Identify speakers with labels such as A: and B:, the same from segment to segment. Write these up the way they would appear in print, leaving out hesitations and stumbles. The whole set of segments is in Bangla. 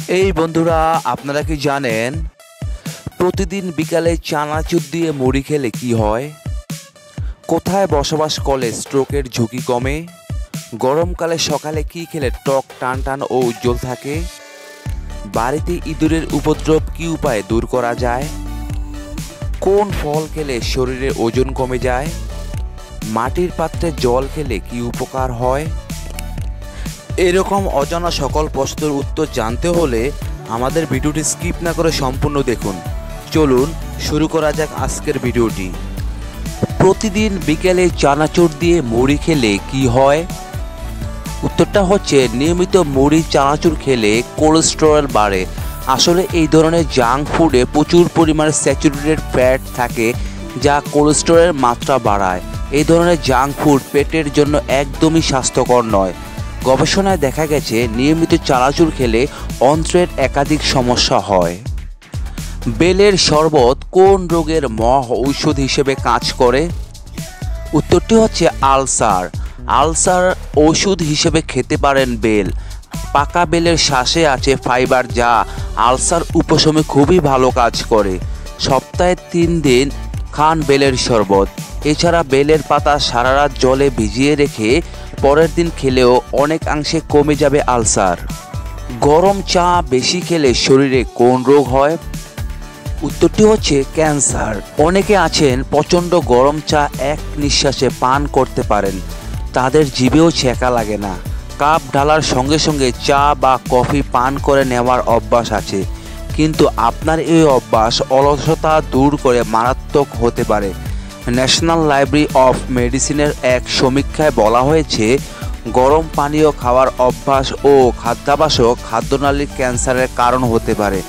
A: এই বন্ধুরা, আপনারা কি জানেন প্রতিদিন বিকালে চানাচুর দিয়ে মুড়ি খেলে কি হয়? কোথায় বসবাস করলে স্ট্রোকের ঝুঁকি কমে? গরমকালে সকালে কি খেলে ত্বক টান টান ও উজ্জ্বল থাকে? বাড়িতে ইঁদুরের উপদ্রব কি উপায়ে দূর করা যায়? কোন ফল খেলে শরীরে ওজন কমে যায়? মাটির পাত্রে জল খেলে কি উপকার হয়? এরকম অজানা সকল প্রশ্নের উত্তর জানতে হলে আমাদের ভিডিওটি স্কিপ না করে সম্পূর্ণ দেখুন। চলুন শুরু করা যাক আজকের ভিডিওটি। প্রতিদিন বিকেলে চানাচুর দিয়ে মুড়ি খেলে কি হয়? উত্তরটা হচ্ছে, নিয়মিত মুড়ি চানাচুর খেলে কোলেস্টেরল বাড়ে। আসলে এই ধরনের জাঙ্ক ফুডে প্রচুর পরিমাণে স্যাচুরেটেড ফ্যাট থাকে, যা কোলেস্টেরলের মাত্রা বাড়ায়। এই ধরনের জাঙ্ক ফুড পেটের জন্য একদমই স্বাস্থ্যকর নয়। গবেষণায় দেখা গেছে নিয়মিত চানাচুর খেলে অন্ত্রের একাধিক সমস্যা হয়। বেলের শরবত কোন রোগের ঔষধ হিসেবে কাজ করে? উত্তরটি হচ্ছে আলসার ওষুধ হিসেবে খেতে পারেন বেল। পাকা বেলের শ্বাসে আছে ফাইবার, যা আলসার উপশমে খুবই ভালো কাজ করে। সপ্তাহে 3 দিন খান বেলের শরবত। এছাড়া বেলের পাতা সারা রাত জলে ভিজিয়ে রেখে পরের দিন খেলেও অনেকাংশে কমে যাবে আলসার। গরম চা বেশি খেলে শরীরে কোন রোগ হয়? উত্তরটি হচ্ছে ক্যান্সার। অনেকে আছেন প্রচণ্ড গরম চা এক নিঃশ্বাসে পান করতে পারেন, তাদের জিভেও ছ্যাঁকা লাগে না। কাপ ঢালার সঙ্গে সঙ্গে চা বা কফি পান করে নেওয়ার অভ্যাস আছে, কিন্তু আপনার এই অভ্যাস অলসতা দূর করে মারাত্মক হতে পারে। ন্যাশনাল লাইব্রেরি অফ মেডিসিনের এক সমীক্ষায় বলা হয়েছে, গরম পানীয় খাওয়ার অভ্যাস ও খাদ্যাভ্যাসও খাদ্যনালীর ক্যান্সারের কারণ হতে পারে।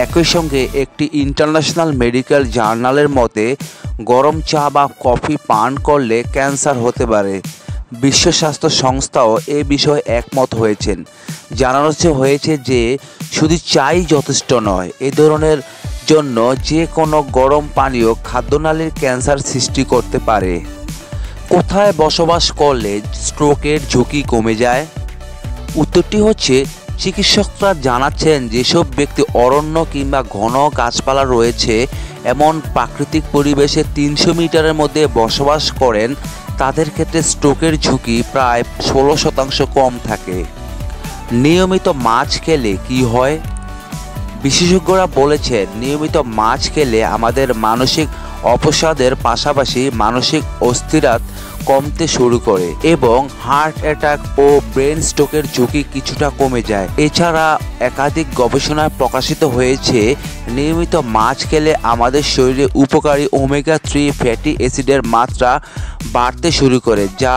A: একই সঙ্গে একটি ইন্টারন্যাশনাল মেডিকেল জার্নালের মতে, গরম চা বা কফি পান করলে ক্যান্সার হতে পারে। বিশ্ব স্বাস্থ্য সংস্থাও এ বিষয়ে একমত হয়েছেন। জানানো হয়েছে যে শুধু চাই যথেষ্ট নয়, এ ধরনের জন্য যে কোনো গরম পানীয় খাদ্যনালীর ক্যান্সার সৃষ্টি করতে পারে। কোথায় বসবাস করলে স্ট্রোকের ঝুঁকি কমে যায়? উত্তরটি হচ্ছে, চিকিৎসকরা জানাচ্ছেন যেসব ব্যক্তি অরণ্য কিংবা ঘন গাছপালা রয়েছে এমন প্রাকৃতিক পরিবেশে 300 মিটারের মধ্যে বসবাস করেন, তাদের ক্ষেত্রে স্ট্রোকের ঝুঁকি প্রায় 16% কম থাকে। নিয়মিত মাছ খেলে কি হয়? বিশেষজ্ঞরা বলেছেন, নিয়মিত মাছ খেলে আমাদের মানসিক অবসাদের পাশাপাশি মানসিক অস্থিরতা কমতে শুরু করে এবং হার্ট অ্যাটাক ও ব্রেন স্ট্রোকের ঝুঁকি কিছুটা কমে যায়। এছাড়া একাধিক গবেষণায় প্রকাশিত হয়েছে, নিয়মিত মাছ খেলে আমাদের শরীরে উপকারী ওমেগা 3 ফ্যাটি অ্যাসিডের মাত্রা বাড়তে শুরু করে, যা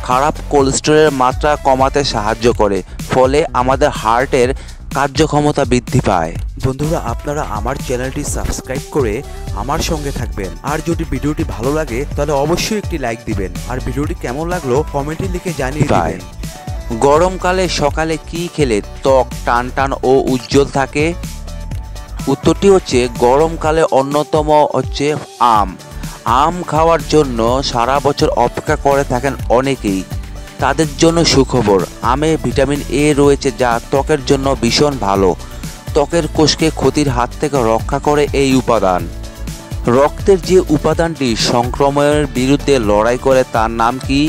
A: খারাপ কোলেস্টেরলের মাত্রা কমাতে সাহায্য করে। ফলে আমাদের হার্টের কার্যক্ষমতা বৃদ্ধি পায়। বন্ধুরা, আপনারা আমার চ্যানেলটি সাবস্ক্রাইব করে আমার সঙ্গে থাকবেন। আর যদি ভিডিওটি ভালো লাগে তাহলে অবশ্যই একটি লাইক দিবেন, আর ভিডিওটি কেমন লাগলো কমেন্টে লিখে জানিয়ে দিবেন। গরমকালে সকালে কি খেলে ত্বক টান টান ও উজ্জ্বল থাকে? উত্তরটি হচ্ছে, গরমকালে অন্যতম হচ্ছে আম খাওয়ার জন্য সারা বছর অপেক্ষা করে থাকেন অনেকেই। তাদের জন্য সুখবর, আমে ভিটামিন এ রয়েছে, যা ত্বকের জন্য ভীষণ ভালো। ত্বকের কোষকে ক্ষতির হাত থেকে রক্ষা করে এই উপাদান। রক্তের যে উপাদানটি সংক্রমণের বিরুদ্ধে লড়াই করে তার নাম কি?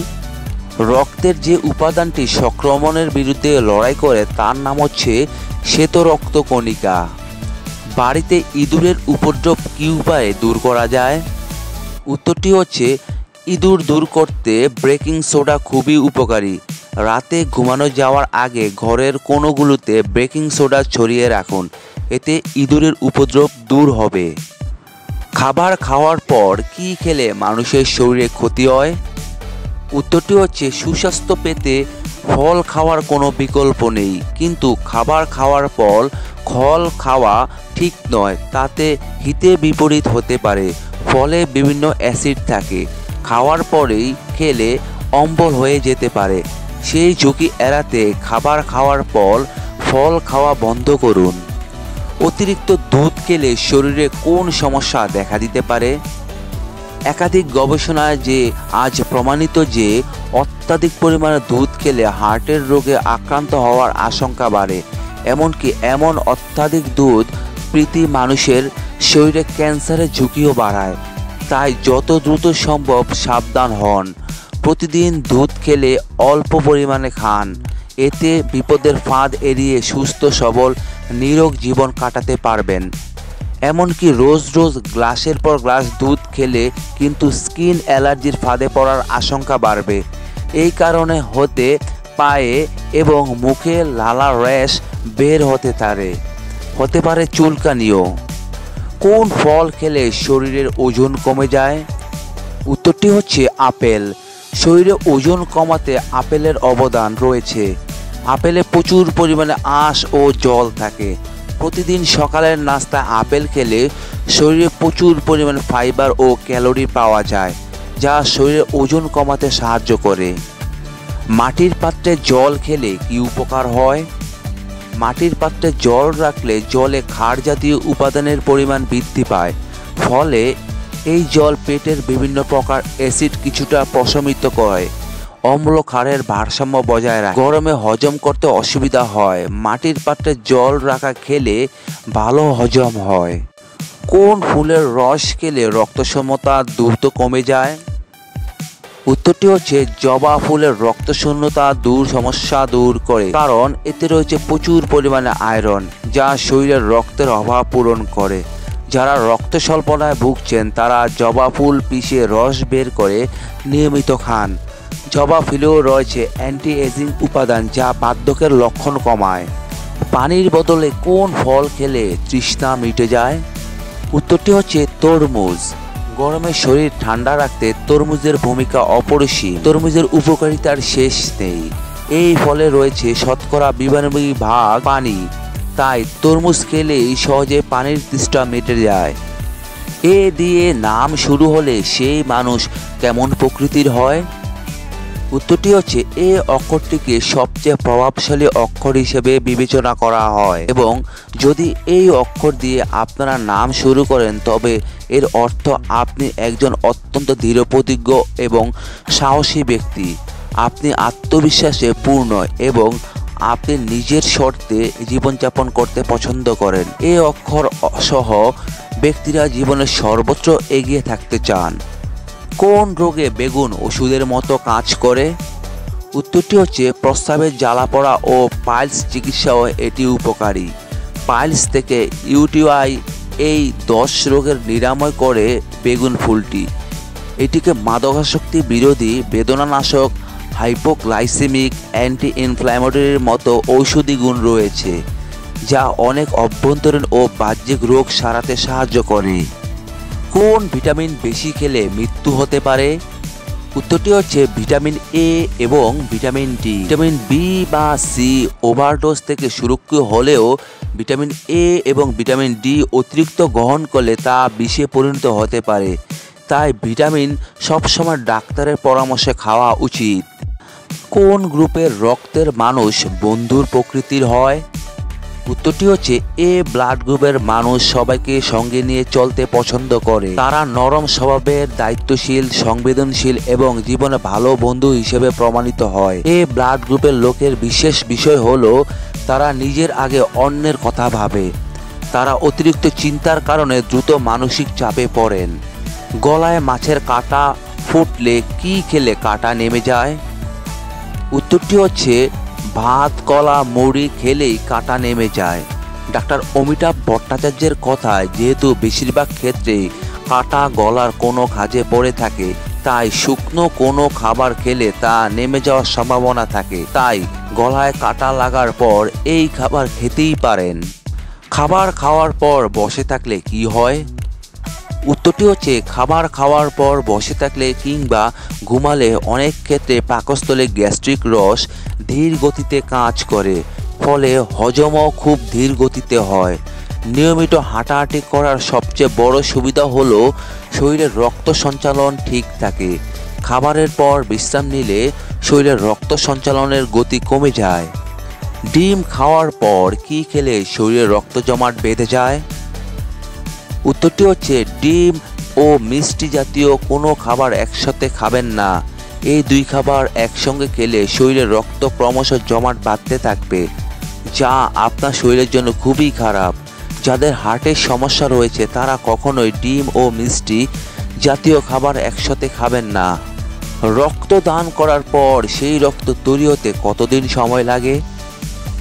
A: রক্তের যে উপাদানটি সংক্রমণের বিরুদ্ধে লড়াই করে তার নাম হচ্ছে শ্বেত রক্তকণিকা। বাড়িতে ইঁদুরের উপদ্রব কী উপায়ে দূর করা যায়? উত্তরটি হচ্ছে, ইঁদুর দূর করতে বেকিং সোডা খুবই উপকারী। রাতে ঘুমানো যাওয়ার আগে ঘরের কোণগুলোতে বেকিং সোডা ছড়িয়ে রাখুন, এতে ইঁদুরের উপদ্রব দূর হবে। খাবার খাওয়ার পর কি খেলে মানুষের শরীরে ক্ষতি হয়? উত্তরটি হচ্ছে, সুস্বাস্থ্য পেতে ফল খাওয়ার কোনো বিকল্প নেই, কিন্তু খাবার খাওয়ার পর ফল খাওয়া ঠিক নয়, তাতে হিতে বিপরীত হতে পারে। ফলে বিভিন্ন অ্যাসিড থাকে, খাওয়ার পরেই খেলে অম্বল হয়ে যেতে পারে। সেই ঝুঁকি এড়াতে খাবার খাওয়ার পর ফল খাওয়া বন্ধ করুন। অতিরিক্ত দুধ খেলে শরীরে কোন সমস্যা দেখা দিতে পারে? একাধিক গবেষণায় আজ প্রমাণিত যে অত্যাধিক পরিমাণে দুধ খেলে হার্টের রোগে আক্রান্ত হওয়ার আশঙ্কা বাড়ে। এমনকি এমন অত্যাধিক দুধ প্রীতি মানুষের শরীরে ক্যান্সারের ঝুঁকিও বাড়ায়। তাই যত দ্রুত সম্ভব সাবধান হন। প্রতিদিন দুধ খেলে অল্প পরিমাণে খান। এতে বিপদের ফাঁদ এড়িয়ে সুস্থ সবল নিরোগ জীবন কাটাতে পারবেন। এমনকি রোজ রোজ গ্লাসের পর গ্লাস দুধ খেলে কিন্তু স্কিন অ্যালার্জির ফাঁদে পড়ার আশঙ্কা বাড়বে। এই কারণে হতে পায়ে এবং মুখে লালা র্যাশ বের হতে পারে চুলকানিও। কোন ফল খেলে শরীরের ওজন কমে যায়? উত্তরটি হচ্ছে আপেল। শরীরে ওজন কমাতে আপেলের অবদান রয়েছে। আপেলে প্রচুর পরিমাণে আঁশ ও জল থাকে। প্রতিদিন সকালের নাস্তায় আপেল খেলে শরীরে প্রচুর পরিমাণে ফাইবার ও ক্যালোরি পাওয়া যায়, যা শরীরের ওজন কমাতে সাহায্য করে। মাটির পাত্রে জল খেলে কি উপকার হয়? মাটির পাত্রে জল রাখলে জলে ক্ষার জাতীয় উপাদানের পরিমাণ বৃদ্ধি পায়। ফলে এই জল পেটের বিভিন্ন প্রকার অ্যাসিড কিছুটা প্রশমিত করে, অম্ল ক্ষারের ভারসাম্য বজায় রাখে। গরমে হজম করতে অসুবিধা হয়। মাটির পাত্রে জল রাখা খেলে ভালো হজম হয়। কোন ফুলের রস খেলে রক্তশূন্যতা দ্রুত কমে যায়? উত্তরটি হচ্ছে জবা ফুলের রক্তশূন্যতা সমস্যা দূর করে, কারণ এতে রয়েছে প্রচুর পরিমাণে আয়রন, যা শরীরের রক্তের অভাব পূরণ করে। যারা রক্ত স্বল্পতায় ভুগছেন তারা জবা ফুল পিষে রস বের করে নিয়মিত খান। জবা ফুলেও রয়েছে অ্যান্টি এজিং উপাদান, যা বার্ধক্যের লক্ষণ কমায়। পানির বদলে কোন ফল খেলে তৃষ্ণা মিটে যায়? উত্তরটি হচ্ছে তরমুজ। গরমে শরীর ঠান্ডা রাখতে তরমুজের ভূমিকা অপরিসীম। তরমুজের উপকারিতার শেষ নেই। এই ফলে রয়েছে শতকরা 92% পানি, তাই তরমুজ খেলেই সহজে পানির তৃষ্ণা মিটে যায়। এ দিয়ে নাম শুরু হলে সেই মানুষ কেমন প্রকৃতির হয়? উত্তরটি হচ্ছে এ অক্ষরটিকে সবচেয়ে প্রভাবশালী অক্ষর হিসেবে বিবেচনা করা হয়, এবং যদি এই অক্ষর দিয়ে আপনারা নাম শুরু করেন তবে এর অর্থ আপনি একজন অত্যন্ত দৃঢ়প্রতিজ্ঞ এবং সাহসী ব্যক্তি। আপনি আত্মবিশ্বাসে পূর্ণ এবং আপনি নিজের শর্তে জীবনযাপন করতে পছন্দ করেন। এই অক্ষর সহ ব্যক্তিরা জীবনে সর্বোচ্চ এগিয়ে থাকতে চান। কোন রোগে বেগুন ওষুধের মতো কাজ করে? উত্তরটি হচ্ছে প্রস্রাবের জ্বালা পড়া ও পাইলস চিকিৎসাও এটি উপকারী। পাইলস থেকে ইউটিআই এই 10 রোগের নিরাময় করে বেগুন ফুলটি। এটিকে মাদকাসক্তি বিরোধী, বেদনানাশক, হাইপোগ্লাইসেমিক, অ্যান্টি ইনফ্ল্যামেটরির মতো ঔষধি গুণ রয়েছে, যা অনেক অভ্যন্তরীণ ও বাহ্যিক রোগ সারাতে সাহায্য করে। কোন ভিটামিন বেশি খেলে মৃত্যু হতে পারে? উত্তরটি হচ্ছে ভিটামিন এ এবং ভিটামিন ডি। ভিটামিন বি বা সি ওভারডোজ থেকে সুরক্ষিত হলেও ভিটামিন এ এবং ভিটামিন ডি অতিরিক্ত গ্রহণ করলে তা বিষে পরিণত হতে পারে। তাই ভিটামিন সবসময় ডাক্তারের পরামর্শে খাওয়া উচিত। কোন গ্রুপের রক্তের মানুষ বন্ধুর প্রকৃতির হয়? উত্তরটি হচ্ছে এ ব্লাড গ্রুপের মানুষ সবাইকে সঙ্গে নিয়ে চলতে পছন্দ করে। তারা নরম স্বভাবের, দায়িত্বশীল, সংবেদনশীল এবং জীবনে ভালো বন্ধু হিসেবে প্রমাণিত হয়। এ ব্লাড গ্রুপের লোকের বিশেষ বিষয় হলো তারা নিজের আগে অন্যের কথা ভাবে। তারা অতিরিক্ত চিন্তার কারণে দ্রুত মানসিক চাপে পড়েন। গলায় মাছের কাঁটা ফুটলে কি খেলে কাঁটা নেমে যায়? উত্তরটি হচ্ছে ভাত, কলা, মুড়ি খেলেই কাঁটা নেমে যায়। ডাক্তার অমিতাভ ভট্টাচার্যের কথায় যেহেতু বেশিরভাগ ক্ষেত্রেই কাঁটা গলার কোনো কাজে পড়ে থাকে, তাই শুকনো কোনো খাবার খেলে তা নেমে যাওয়ার সম্ভাবনা থাকে। তাই গলায় কাঁটা লাগার পর এই খাবার খেতেই পারেন। খাবার খাওয়ার পর বসে থাকলে কি হয়? উত্তরটি হচ্ছে খাবার খাওয়ার পর বসে থাকলে কিংবা ঘুমালে অনেক ক্ষেত্রে পাকস্থলে গ্যাস্ট্রিক রস ধীর গতিতে কাজ করে, ফলে হজমও খুব ধীর গতিতে হয়। নিয়মিত হাঁটাহাঁটি করার সবচেয়ে বড় সুবিধা হলো শরীরের রক্ত সঞ্চালন ঠিক থাকে। খাবারের পর বিশ্রাম নিলে শরীরের রক্ত সঞ্চালনের গতি কমে যায়। ডিম খাওয়ার পর কি খেলে শরীরে রক্ত জমাট বেঁধে যায়? উত্তরটি হচ্ছে ডিম ও মিষ্টি জাতীয় কোনো খাবার একসাথে খাবেন না। এই দুই খাবার একসঙ্গে খেলে শরীরে রক্ত ক্রমশ জমাট বাঁধতে থাকবে, চা আপনার শরীরের জন্য খুবই খারাপ। যাদের হার্টের সমস্যা রয়েছে তারা কখনোই ডিম ও মিষ্টি জাতীয় খাবার একসাথে খাবেন না। রক্ত দান করার পর সেই রক্ত তৈরি হতে কতদিন সময় লাগে?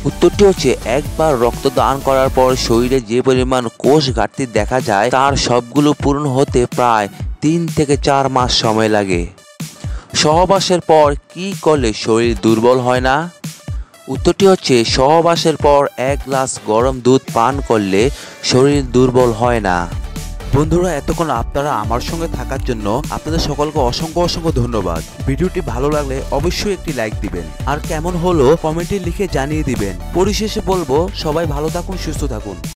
A: উত্তরটি হচ্ছে, একবার রক্ত দান করার পর শরীরে যে পরিমাণ কোষ ঘাটতি দেখা যায় তার সবগুলো পূরণ হতে প্রায় 3 থেকে 4 মাস সময় লাগে। সহবাসের পর কি করলে শরীর দুর্বল হয় না? উত্তরটি হচ্ছে, সহবাসের পর 1 গ্লাস গরম দুধ পান করলে শরীর দুর্বল হয় না। বন্ধুরা, এতক্ষণ আপনারা আমার সঙ্গে থাকার জন্য আপনাদের সকলকে অসংখ্য ধন্যবাদ। ভিডিওটি ভালো লাগলে অবশ্যই একটি লাইক দিবেন, আর কেমন হলো কমেন্টে লিখে জানিয়ে দিবেন। পরিশেষে বলবো, সবাই ভালো থাকুন, সুস্থ থাকুন।